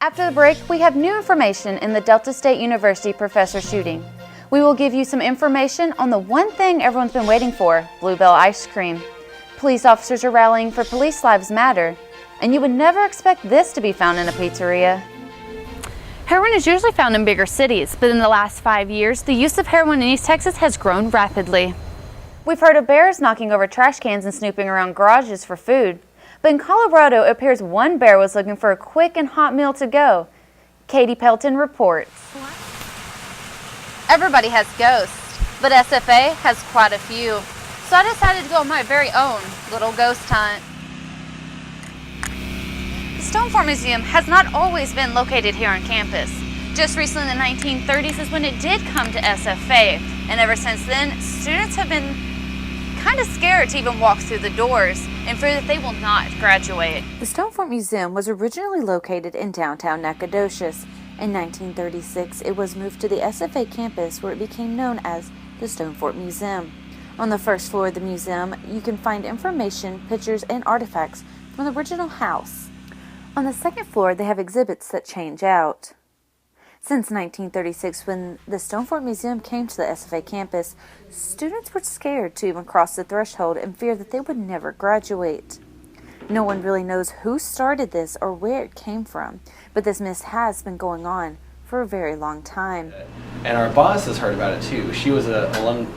After the break, we have new information in the Delta State University professor shooting. We will give you some information on the one thing everyone's been waiting for, Bluebell ice cream. Police officers are rallying for Police Lives Matter, and you would never expect this to be found in a pizzeria. Heroin is usually found in bigger cities, but in the last 5 years, the use of heroin in East Texas has grown rapidly. We've heard of bears knocking over trash cans and snooping around garages for food. But in Colorado, it appears one bear was looking for a quick and hot meal to go. Katie Pelton reports. Everybody has ghosts, but SFA has quite a few. So I decided to go on my very own little ghost hunt. The Stone Fort Museum has not always been located here on campus. Just recently in the 1930s is when it did come to SFA, and ever since then, students have been kind of scared to even walk through the doors and fear that they will not graduate. The Stone Fort Museum was originally located in downtown Nacogdoches. In 1936, it was moved to the SFA campus where it became known as the Stone Fort Museum. On the first floor of the museum, you can find information, pictures, and artifacts from the original house. On the second floor, they have exhibits that change out. Since 1936, when the Stone Fort Museum came to the SFA campus, students were scared to even cross the threshold and feared that they would never graduate. No one really knows who started this or where it came from, but this myth has been going on for a very long time. And our boss has heard about it too. She was an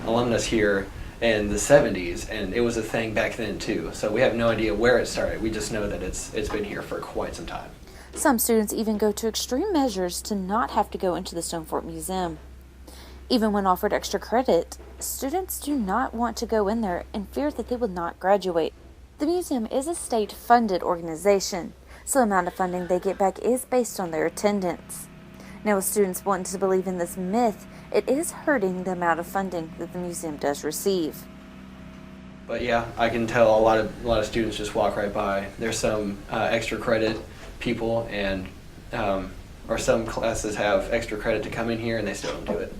alumnus here in the 70s, and it was a thing back then too. So we have no idea where it started. We just know that it's been here for quite some time. Some students even go to extreme measures to not have to go into the Stone Fort Museum. Even when offered extra credit, students do not want to go in there and fear that they will not graduate. The museum is a state-funded organization, so the amount of funding they get back is based on their attendance. Now, with students wanting to believe in this myth, it is hurting the amount of funding that the museum does receive. But yeah, I can tell a lot of students just walk right by. There's some extra credit people, and or some classes have extra credit to come in here and they still don't do it.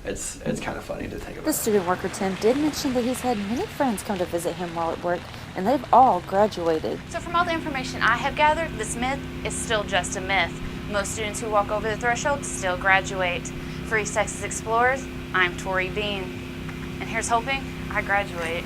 It's kind of funny to think about. The student worker Tim did mention that he's had many friends come to visit him while at work, and they've all graduated. So from all the information I have gathered, this myth is still just a myth. Most students who walk over the threshold still graduate. For East Texas Explorers, I'm Tori Bean, and here's hoping I graduate.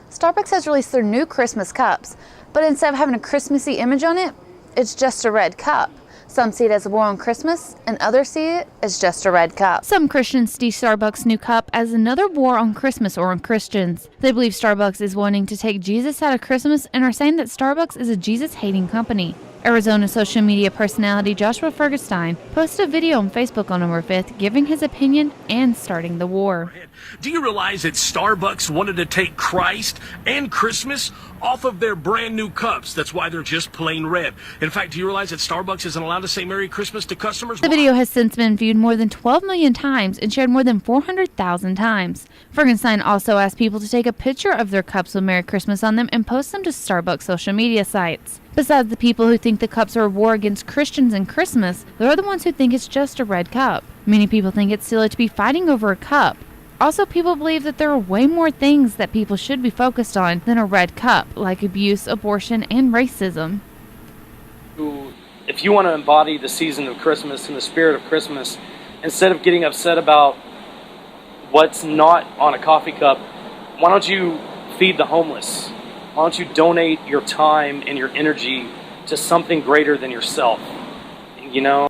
Starbucks has released their new Christmas cups, but instead of having a Christmassy image on it, it's just a red cup. Some see it as a war on Christmas, and others see it as just a red cup. Some Christians see Starbucks' new cup as another war on Christmas or on Christians. They believe Starbucks is wanting to take Jesus out of Christmas and are saying that Starbucks is a Jesus-hating company. Arizona social media personality Joshua Fergustein posted a video on Facebook on November 5th giving his opinion and starting the war. Do you realize that Starbucks wanted to take Christ and Christmas off of their brand new cups? That's why they're just plain red. In fact, do you realize that Starbucks isn't allowed to say Merry Christmas to customers? The video has since been viewed more than 12 million times and shared more than 400,000 times. Fergustein also asked people to take a picture of their cups with Merry Christmas on them and post them to Starbucks social media sites. Besides the people who think the cups are a war against Christians and Christmas, there are the ones who think it's just a red cup. Many people think it's silly to be fighting over a cup. Also, people believe that there are way more things that people should be focused on than a red cup, like abuse, abortion, and racism. If you want to embody the season of Christmas and the spirit of Christmas, instead of getting upset about what's not on a coffee cup, why don't you feed the homeless? Why don't you donate your time and your energy to something greater than yourself? You know?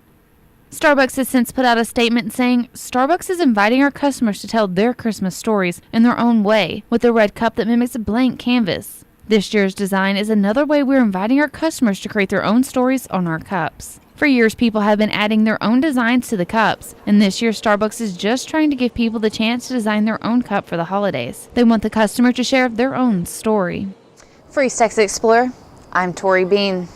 Starbucks has since put out a statement saying, Starbucks is inviting our customers to tell their Christmas stories in their own way, with a red cup that mimics a blank canvas. This year's design is another way we're inviting our customers to create their own stories on our cups. For years, people have been adding their own designs to the cups, and this year Starbucks is just trying to give people the chance to design their own cup for the holidays. They want the customer to share their own story. For East Texas Explorer, I'm Tori Bean.